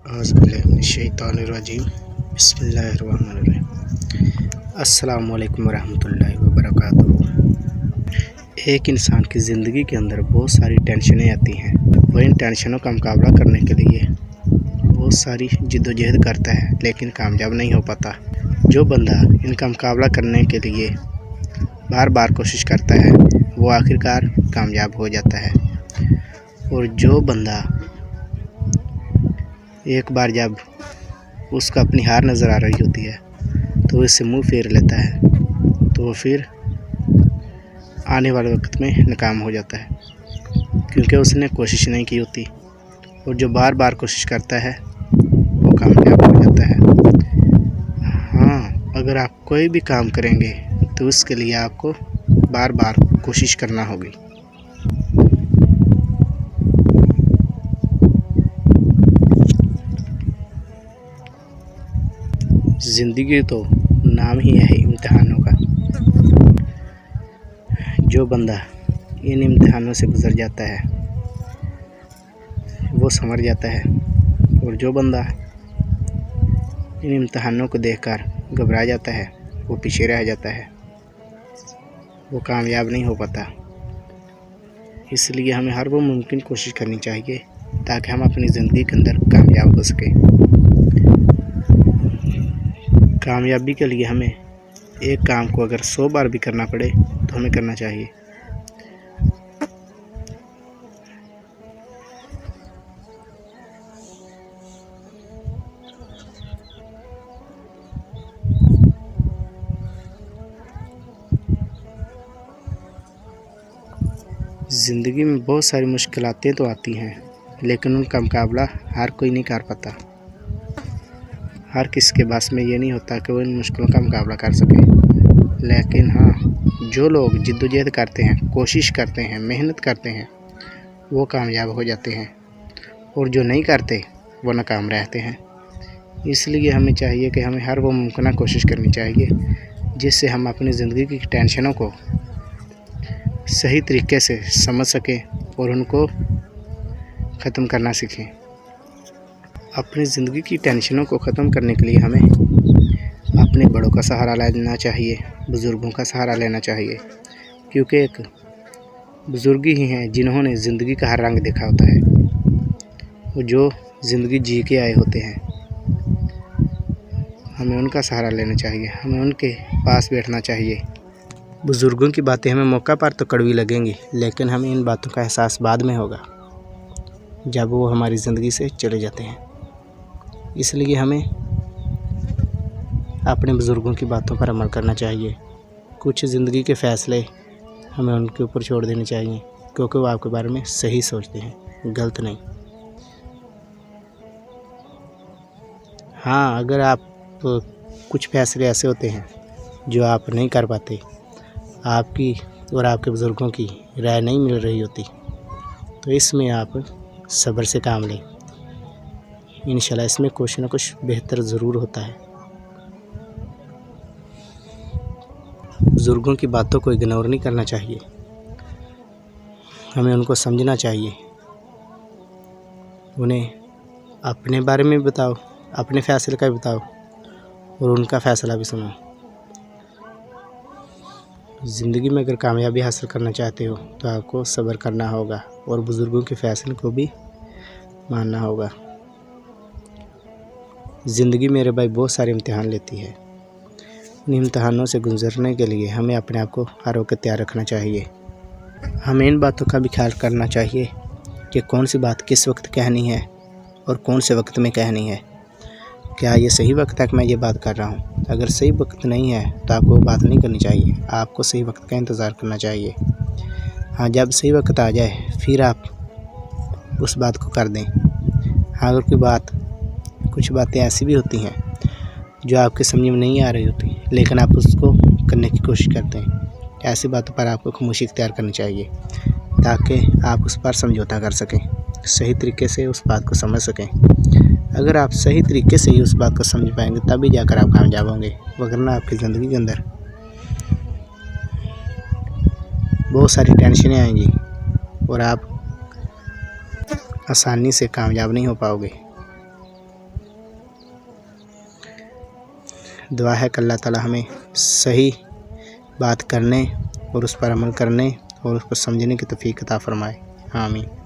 औज़ुबिल्लाहिमिनश्शैतानिर्रजीम बिस्मिल्लाहिर्रहमानिर्रहीम। अस्सलामु अलैकुम वरहमतुल्लाहि वबरकातुहू। एक इंसान की ज़िंदगी के अंदर बहुत सारी टेंशनें आती हैं। वह इन टेंशनों का मुकाबला करने के लिए बहुत सारी जिद्दोजहद करता है, लेकिन कामयाब नहीं हो पाता। जो बंदा इनका मुकाबला करने के लिए बार बार कोशिश करता है, वो आखिरकार कामयाब हो जाता है। और जो बंदा एक बार जब उसको अपनी हार नज़र आ रही होती है तो इससे मुंह फेर लेता है, तो वो फिर आने वाले वक्त में नाकाम हो जाता है, क्योंकि उसने कोशिश नहीं की होती। और जो बार बार कोशिश करता है वो कामयाब हो जाता है। हाँ, अगर आप कोई भी काम करेंगे तो उसके लिए आपको बार बार कोशिश करना होगी। ज़िंदगी तो नाम ही है इम्तिहानों का। जो बंदा इन इम्तिहानों से गुज़र जाता है वो संवर जाता है, और जो बंदा इन इम्तिहानों को देखकर घबरा जाता है वो पीछे रह जाता है, वो कामयाब नहीं हो पाता। इसलिए हमें हर वो मुमकिन कोशिश करनी चाहिए ताकि हम अपनी ज़िंदगी के अंदर कामयाब हो सकें। कामयाबी के लिए हमें एक काम को अगर 100 बार भी करना पड़े तो हमें करना चाहिए। ज़िंदगी में बहुत सारी मुश्किलातें तो आती हैं, लेकिन उनका मुकाबला हर कोई नहीं कर पाता। हर किसी के बस में ये नहीं होता कि वो इन मुश्किलों का मुकाबला कर सके। लेकिन हाँ, जो लोग जिद्दोजहद करते हैं, कोशिश करते हैं, मेहनत करते हैं, वो कामयाब हो जाते हैं, और जो नहीं करते वो नाकाम रहते हैं। इसलिए हमें चाहिए कि हमें हर वो मुमकिन कोशिश करनी चाहिए जिससे हम अपनी ज़िंदगी की टेंशनों को सही तरीके से समझ सकें और उनको ख़त्म करना सीखें। अपनी ज़िंदगी की टेंशनों को ख़त्म करने के लिए हमें अपने बड़ों का सहारा लेना चाहिए, बुज़ुर्गों का सहारा लेना चाहिए, क्योंकि एक बुज़ुर्ग ही हैं जिन्होंने ज़िंदगी का हर रंग देखा होता है, वो जो ज़िंदगी जी के आए होते हैं। हमें उनका सहारा लेना चाहिए, हमें उनके पास बैठना चाहिए। बुज़ुर्गों की बातें हमें मौका पर तो कड़वी लगेंगी, लेकिन हमें इन बातों का एहसास बाद में होगा जब वो हमारी ज़िंदगी से चले जाते हैं। इसलिए हमें अपने बुज़ुर्गों की बातों पर अमल करना चाहिए। कुछ ज़िंदगी के फ़ैसले हमें उनके ऊपर छोड़ देने चाहिए, क्योंकि वो आपके बारे में सही सोचते हैं, गलत नहीं। हाँ, अगर आप कुछ फ़ैसले ऐसे होते हैं जो आप नहीं कर पाते, आपकी और आपके बुज़ुर्गों की राय नहीं मिल रही होती, तो इसमें आप सब्र से काम लें। इंशाल्लाह इसमें कुछ ना कुछ बेहतर ज़रूर होता है। बुज़ुर्गों की बातों को इग्नोर नहीं करना चाहिए, हमें उनको समझना चाहिए। उन्हें अपने बारे में बताओ, अपने फ़ैसले का भी बताओ, और उनका फ़ैसला भी सुनो। ज़िंदगी में अगर कामयाबी हासिल करना चाहते हो तो आपको सब्र करना होगा और बुज़ुर्गों के फ़ैसले को भी मानना होगा। ज़िंदगी मेरे भाई बहुत सारे इम्तिहान लेती है। इन इम्तिहानों से गुज़रने के लिए हमें अपने आप को हर वक्त तैयार रखना चाहिए। हमें इन बातों का भी ख्याल करना चाहिए कि कौन सी बात किस वक्त कहनी है और कौन से वक्त में कहनी है। क्या ये सही वक्त है कि मैं ये बात कर रहा हूँ? अगर सही वक्त नहीं है तो आपको बात नहीं करनी चाहिए, आपको सही वक्त का इंतज़ार करना चाहिए। हाँ, जब सही वक्त आ जाए फिर आप उस बात को कर दें। हाँ, अगर कुछ बातें ऐसी भी होती हैं जो आपके समझ में नहीं आ रही होती, लेकिन आप उसको करने की कोशिश करते हैं, ऐसी बातों पर आपको खामोशी इख्तियार करनी चाहिए ताकि आप उस पर समझौता कर सकें, सही तरीके से उस बात को समझ सकें। अगर आप सही तरीके से ही उस बात को समझ पाएंगे तभी जाकर आप कामयाब होंगे, वरना आपकी ज़िंदगी के अंदर बहुत सारी टेंशनें आएंगी और आप आसानी से कामयाब नहीं हो पाओगे। दुआ है कि अल्लाह ताला हमें सही बात करने और उस पर अमल करने और उसको समझने की तौफीक अता फ़रमाए। आमीन।